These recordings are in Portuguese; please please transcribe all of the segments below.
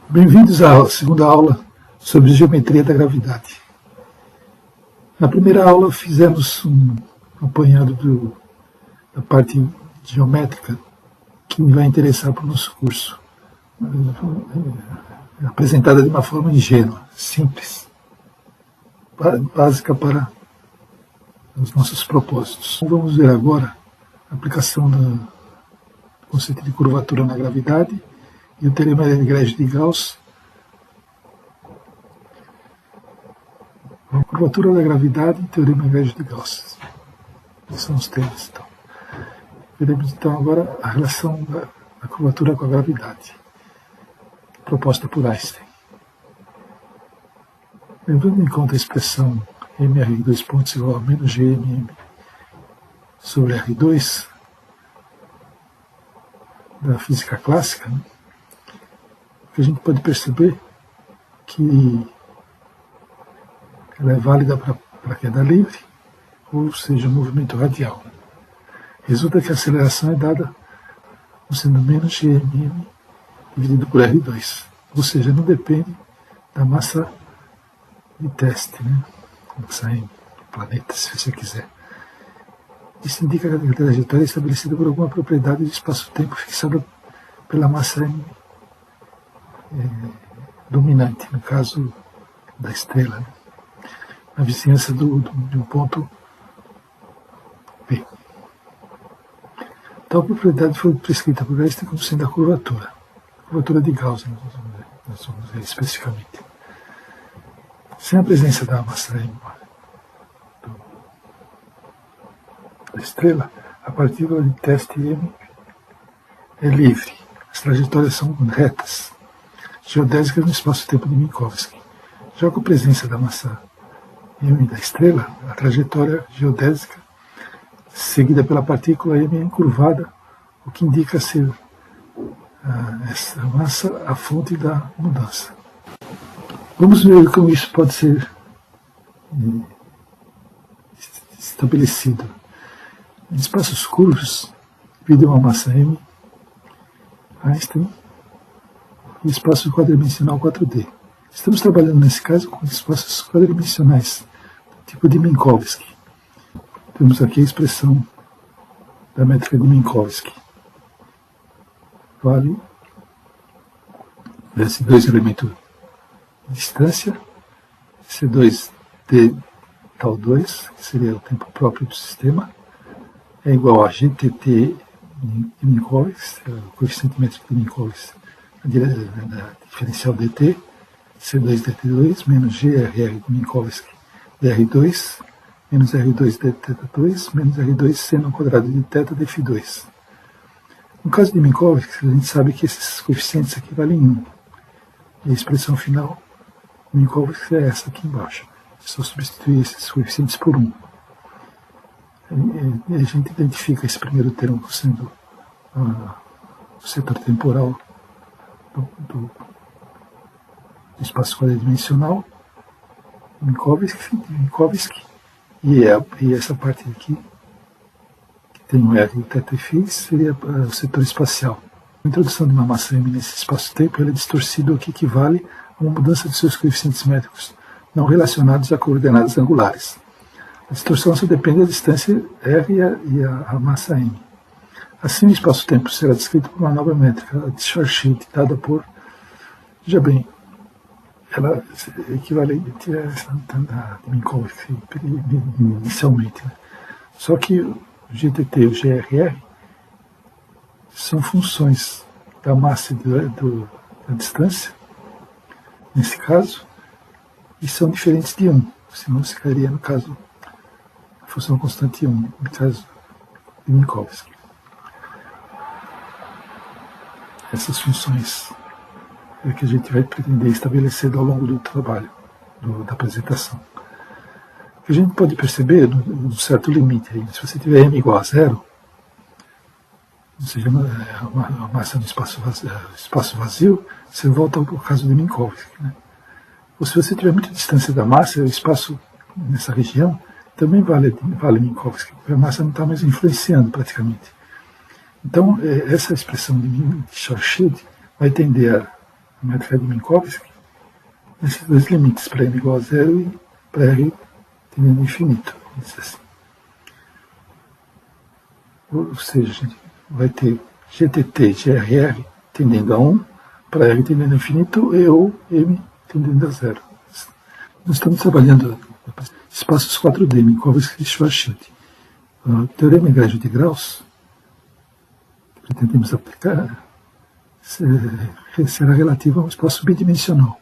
Bem-vindos à segunda aula sobre geometria da gravidade. Na primeira aula fizemos um apanhado da parte geométrica que vai interessar para o nosso curso, apresentada de uma forma ingênua, simples, básica para os nossos propósitos. Vamos ver agora a aplicação do conceito de curvatura na gravidade e o teorema de Legendre de Gauss. A curvatura da gravidade e o teorema de Legendre de Gauss. Esses são os temas. Então. Veremos então agora a relação da curvatura com a gravidade, proposta por Einstein. Levando em conta a expressão mr2 pontos igual a menos gmm sobre r2 da física clássica, a gente pode perceber que ela é válida para queda livre, ou seja, movimento radial. Resulta que a aceleração é dada sendo menos gmm dividido por r2, ou seja, não depende da massa de teste, massa M do planeta, se você quiser. Isso indica que a trajetória é estabelecida por alguma propriedade de espaço-tempo fixada pela massa M dominante, no caso da estrela, na vizinhança de um ponto P. Tal propriedade foi prescrita por Einstein como sendo a curvatura de Gauss, nós vamos ver especificamente. Sem a presença da massa M da estrela, a partícula de teste M é livre. As trajetórias são retas, geodésicas no espaço-tempo de Minkowski. Já com a presença da massa M da estrela, a trajetória geodésica seguida pela partícula M é encurvada, o que indica ser essa massa a fonte da mudança. Vamos ver como isso pode ser estabelecido. Em espaços curvos, devido a uma massa M, Einstein, e espaço quadridimensional 4D. Estamos trabalhando nesse caso com espaços quadridimensionais, tipo de Minkowski. Temos aqui a expressão da métrica de Minkowski. Vale esses dois elementos de distância, C2D tal 2, que seria o tempo próprio do sistema, é igual a GTT de Minkowski, o coeficiente métrico de Minkowski, da diferencial dt, C2dt2 menos GRR de Minkowski dr2 menos R2 dθ2 menos R2 seno ao quadrado de θ dφ2. No caso de Minkowski, a gente sabe que esses coeficientes aqui valem 1. E a expressão final de Minkowski é essa aqui embaixo. É só substituir esses coeficientes por 1. E a gente identifica esse primeiro termo como sendo o setor temporal do espaço quadridimensional, Minkowski, e essa parte aqui, que tem o R e o θ, seria o setor espacial. A introdução de uma massa M nesse espaço-tempo é distorcida, o que equivale a uma mudança de seus coeficientes métricos não relacionados a coordenadas angulares. A distorção só depende da distância R e a massa M. Assim, o espaço-tempo será descrito por uma nova métrica, a Schwarzschild, dada por... Veja bem, ela é equivalente a essa da Minkowski inicialmente. Só que o GTT e o GRR são funções da massa da distância, nesse caso, e são diferentes de 1, senão ficaria, no caso, a função constante 1, no caso de Minkowski. Essas funções é que a gente vai pretender estabelecer ao longo do trabalho, da apresentação. O que a gente pode perceber, num certo limite, aí, se você tiver m igual a 0, ou seja, a massa no espaço vazio, você volta ao caso de Minkowski. Ou se você tiver muita distância da massa, o espaço nessa região também vale Minkowski, porque a massa não está mais influenciando praticamente. Então, essa expressão de Schwarzschild vai tender a métrica de Minkowski, nesses dois limites, para m igual a zero e para r tendendo a infinito, vamos dizer assim. Ou seja, a gente vai ter GTT, GRR tendendo a 1, para r tendendo a infinito e ou m tendendo a zero. Nós estamos trabalhando espaços 4D, Minkowski e Schwarzschild. O teorema egrégio de Gauss, que pretendemos aplicar, será relativo a um espaço bidimensional.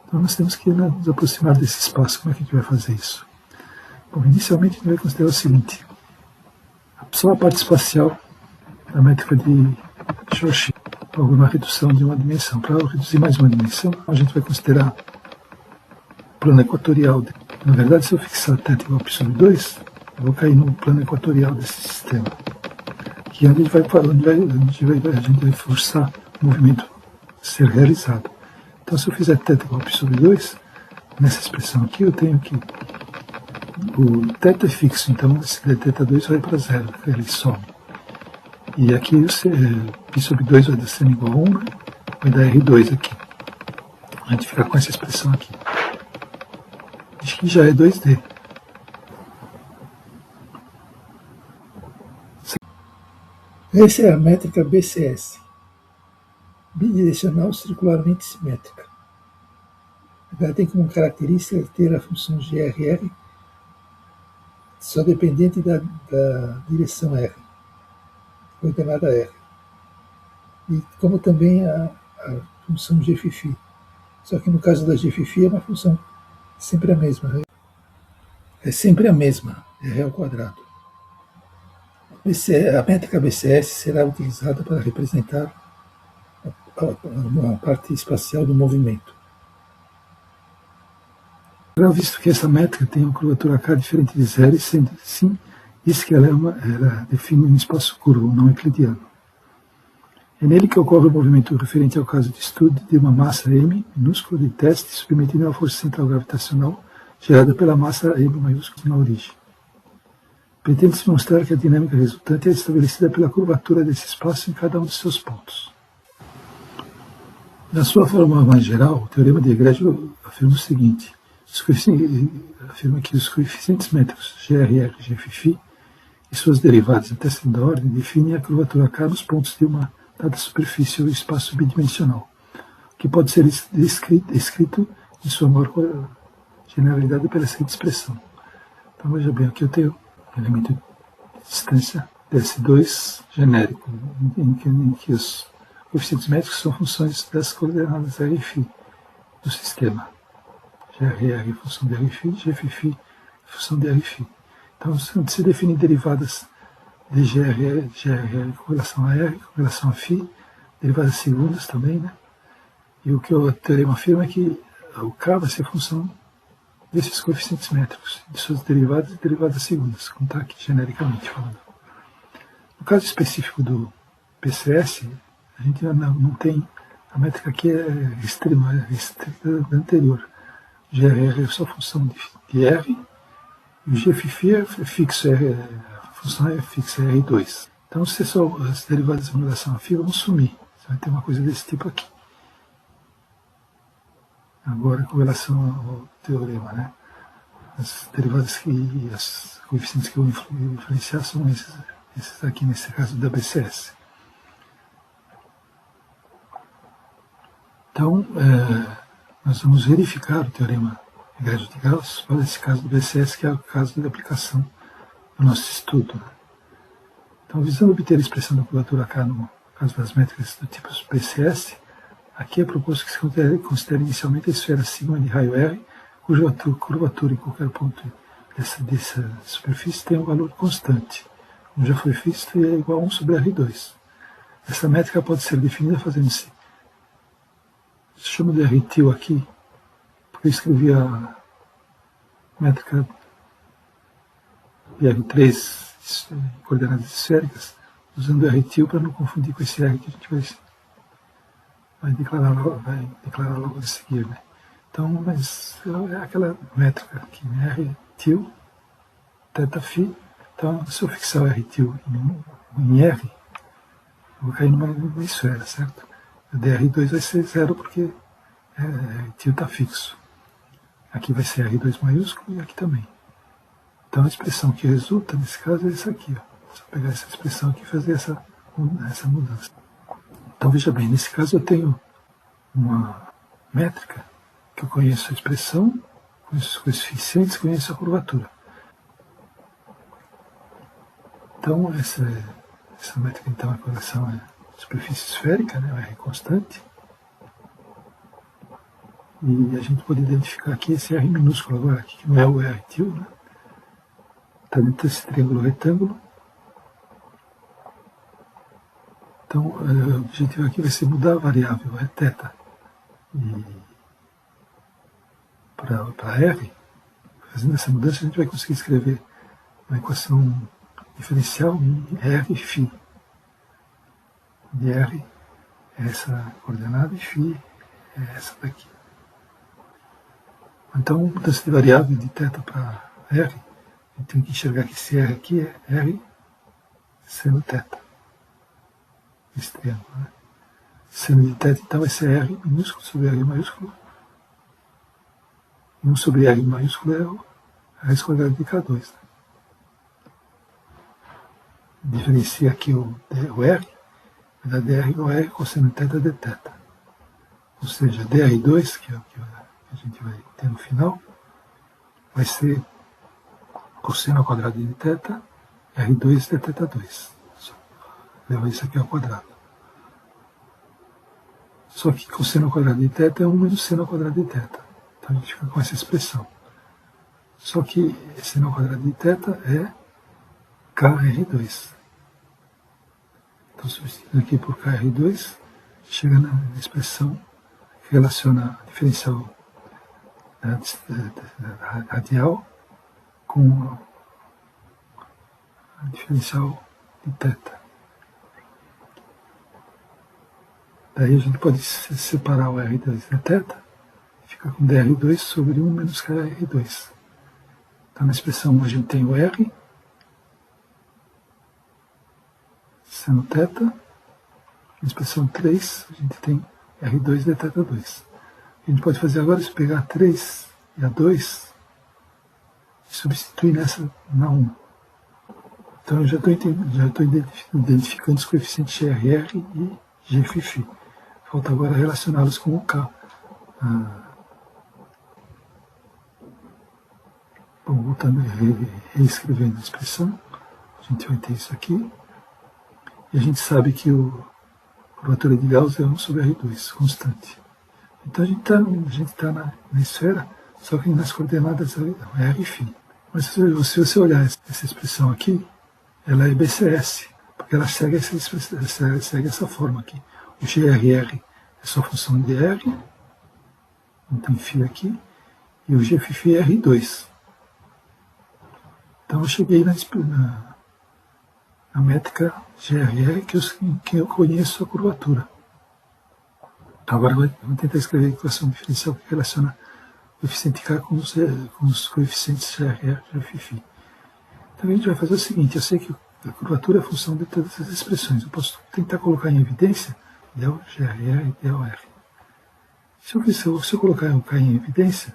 Então nós temos que nos aproximar desse espaço. Como é que a gente vai fazer isso? Bom, inicialmente a gente vai considerar o seguinte: só a parte espacial da métrica de Schwarzschild, alguma redução de uma dimensão. Para reduzir mais uma dimensão, a gente vai considerar o plano equatorial. Na verdade, se eu fixar θ igual a π sobre 2, eu vou cair no plano equatorial desse sistema, que é onde a gente vai forçar o movimento a ser realizado. Então, se eu fizer θ igual a π sobre 2, nessa expressão aqui eu tenho que o θ é fixo, então esse dθ2 vai para zero, ele some. E aqui π sobre 2 vai sendo igual a 1, né? Vai dar R2 aqui. A gente fica com essa expressão aqui. Acho que já é 2D. Essa é a métrica BCS, bidirecional circularmente simétrica. Ela tem como característica ter a função GRR só dependente da direção R, coordenada R. E como também a função Gφ. Só que no caso da Gφ é uma função sempre a mesma. É sempre a mesma, é R ao quadrado. A métrica BCS será utilizada para representar a parte espacial do movimento. Será visto que essa métrica tem uma curvatura K diferente de zero, e sendo assim, isso que ela define um espaço curvo não euclidiano. É nele que ocorre o movimento referente ao caso de estudo de uma massa M minúscula de teste submetida a uma força central gravitacional gerada pela massa M maiúscula na origem. Pretende-se mostrar que a dinâmica resultante é estabelecida pela curvatura desse espaço em cada um de seus pontos. Na sua forma mais geral, o teorema de egrégio afirma o seguinte: afirma que os coeficientes métricos GRR e Gφ e suas derivadas em terceira ordem definem a curvatura K nos pontos de uma dada superfície ou espaço bidimensional, que pode ser escrito em sua maior generalidade pela seguinte expressão. Então veja bem, aqui eu tenho elemento de distância dS2 genérico, em que os coeficientes métricos são funções das coordenadas R e φ do sistema. GRR é função de R e φ, Gφ é função de R e φ. Então, se definem derivadas de GRR com relação a R, com relação a φ, derivadas segundas também, né? E o que o teorema afirma é que o K vai ser função desses coeficientes métricos, de suas derivadas e derivadas segundas, como está aqui genericamente falando. No caso específico do PCS, a gente não tem, a métrica aqui é restrita da anterior. O GRR é só função de R, e o Gφ é fixo, a função é fixa, é R2. Então, se só as derivadas em relação a φ vão sumir, você vai ter uma coisa desse tipo aqui. Agora, com relação ao teorema, né? As derivadas as coeficientes que eu vou influenciar são esses aqui, nesse caso da BCS. Então, nós vamos verificar o teorema egrégio de Gauss para esse caso do BCS, que é o caso da aplicação do nosso estudo. Né? Então, visando obter a expressão da curvatura K no caso das métricas do tipo BCS, aqui é proposto que se considere inicialmente a esfera sigma de raio R, cuja curvatura em qualquer ponto dessa superfície tem um valor constante, como já foi visto, e é igual a 1 sobre R2. Essa métrica pode ser definida fazendo-se, chamo de R-til aqui, porque eu escrevi a métrica de R3 em coordenadas esféricas, usando R-til para não confundir com esse R que a gente vai declarar logo a seguir, né? Então, mas é aquela métrica aqui, né? R-til, θφ. Então, se eu fixar o R-til em R, eu vou cair numa esfera, certo? dr2 vai ser zero porque tio está fixo. Aqui vai ser R2 maiúsculo e aqui também. Então a expressão que resulta, nesse caso, é essa aqui. Ó. Só pegar essa expressão aqui e fazer essa mudança. Então veja bem, nesse caso eu tenho uma métrica que eu conheço a expressão, conheço os coeficientes, conheço a curvatura. Então essa métrica então a correlação é superfície esférica, né, R constante. E a gente pode identificar aqui esse R minúsculo agora, aqui, que não é o R til, né? Está dentro desse triângulo retângulo. Então, o objetivo aqui vai ser mudar a variável, θ, para R. Fazendo essa mudança, a gente vai conseguir escrever uma equação diferencial em Rφ. De R é essa coordenada e φ é essa daqui. Então, mudança de variável de θ para R, a gente tem que enxergar que esse R aqui é R seno θ. Esse triângulo, né? Seno de θ, então, vai ser R minúsculo sobre R maiúsculo. E 1 sobre R maiúsculo é a raiz quadrada de K2. Né? Diferencia aqui o R, vai dar dr ou R cosseno θ dθ. Ou seja, dr2, que é o que a gente vai ter no final, vai ser cosseno ao quadrado de θ, R2 dθ2. Leva isso aqui ao quadrado. Só que cosseno ao quadrado de θ é 1 menos seno ao quadrado de θ. Então a gente fica com essa expressão. Só que seno ao quadrado de θ é KR2. Então substituindo aqui por KR2, chega na expressão que relaciona a diferencial radial com a diferencial de θ. Daí a gente pode separar o R2 da θ e fica com dr2 sobre 1 menos KR2. Então na expressão 1 a gente tem o R seno θ, na expressão 3 a gente tem R2 dθ2. O que a gente pode fazer agora é pegar a 3 e a 2 e substituir nessa na 1. Então eu já estou identificando os coeficientes GRR e GΦφ. Falta agora relacioná-los com o K. Bom, voltando e reescrevendo a expressão, a gente vai ter isso aqui. E a gente sabe que a curvatura de Gauss é 1 sobre R2, constante. Então a gente tá na esfera, só que nas coordenadas é Rφ. Mas se você olhar essa expressão aqui, ela é BCS, porque ela segue essa forma aqui. O GRR é só função de R, não tem φ aqui, e o GΦφ é R2. Então eu cheguei na métrica GRR que eu conheço a curvatura. Então agora vamos tentar escrever a equação diferencial que relaciona o coeficiente K com os coeficientes GRR e GФφ. Então a gente vai fazer o seguinte, eu sei que a curvatura é a função de todas essas expressões. Eu posso tentar colocar em evidência del GRR e del R. Se eu colocar o K em evidência,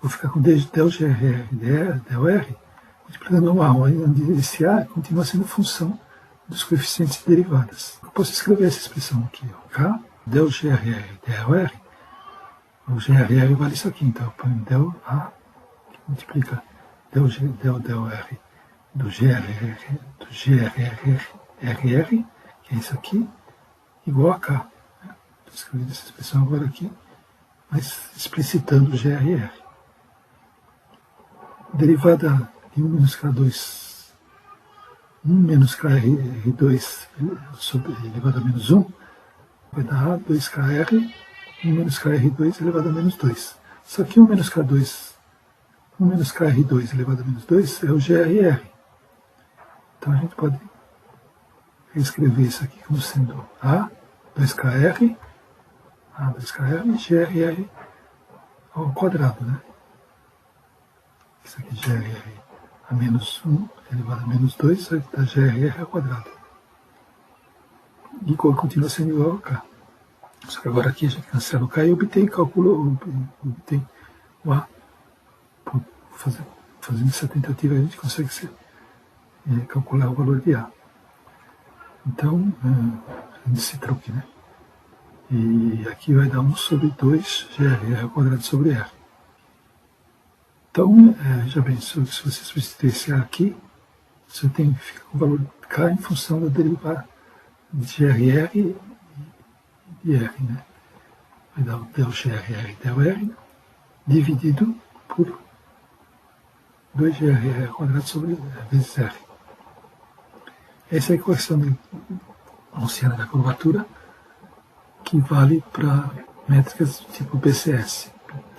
vou ficar com del GRR e del R multiplicando o A, onde esse A continua sendo função dos coeficientes derivadas. Eu posso escrever essa expressão aqui, ó, K del GRR e del R. O GRR vale isso aqui, então eu ponho del A, que multiplica del R do GRR, que é isso aqui, igual a K. Estou escrevendo essa expressão agora aqui, mas explicitando o GRR. Derivada de 1 menos K2, 1 menos KR2 elevado a menos 1, vai dar 2KR, 1 menos KR2 elevado a menos 2. Só que 1 menos K2, 1 menos KR2 elevado a menos 2 é o GRR. Então a gente pode reescrever isso aqui como sendo A, 2KR, e GRR ao quadrado, né? Isso aqui é GRR a menos 1 elevado a menos 2 vai dar GRR ao quadrado. E continua sendo igual a K. Só que agora aqui a gente cancela o K e obtém o A. Fazendo essa tentativa a gente consegue calcular o valor de A. Então, esse truque, né? E aqui vai dar 1 sobre 2 GRR ao quadrado sobre R. Então, veja bem, se você substituir esse A aqui, você fica com o valor K em função da derivada de GRR e de R, né? Vai dar o del GRR del R dividido por 2GRR ao quadrado sobre vezes R. Essa é a equação gaussiana da curvatura que vale para métricas do tipo BCS,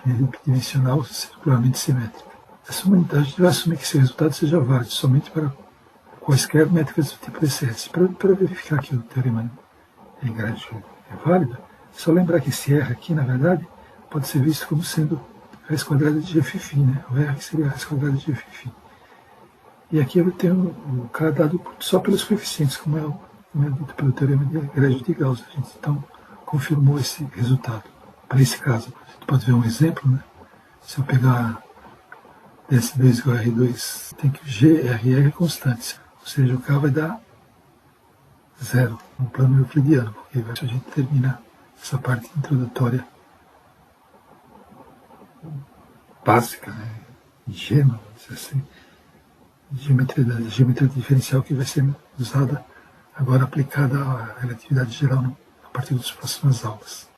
bidimensional circularmente simétrica. A gente vai assumir que esse resultado seja válido somente para quaisquer métricas do tipo BCS. Para verificar que o teorema engráfico é válido, é só lembrar que esse R aqui, na verdade, pode ser visto como sendo raiz quadrada de Gφ, né? O R seria a raiz quadrada de Gφ. E aqui eu tenho o K dado só pelos coeficientes, como é dito pelo teorema de egrégio de Gauss. A gente então confirmou esse resultado. Para esse caso, a gente pode ver um exemplo, né? Se eu pegar DS2 igual a R2, tem que o GRR é constante, ou seja, o K vai dar 0 no plano euclidiano, porque a gente termina essa parte introdutória básica, né? Ingênua, vamos dizer assim, geometria diferencial que vai ser usada agora aplicada à relatividade geral a partir das próximas aulas.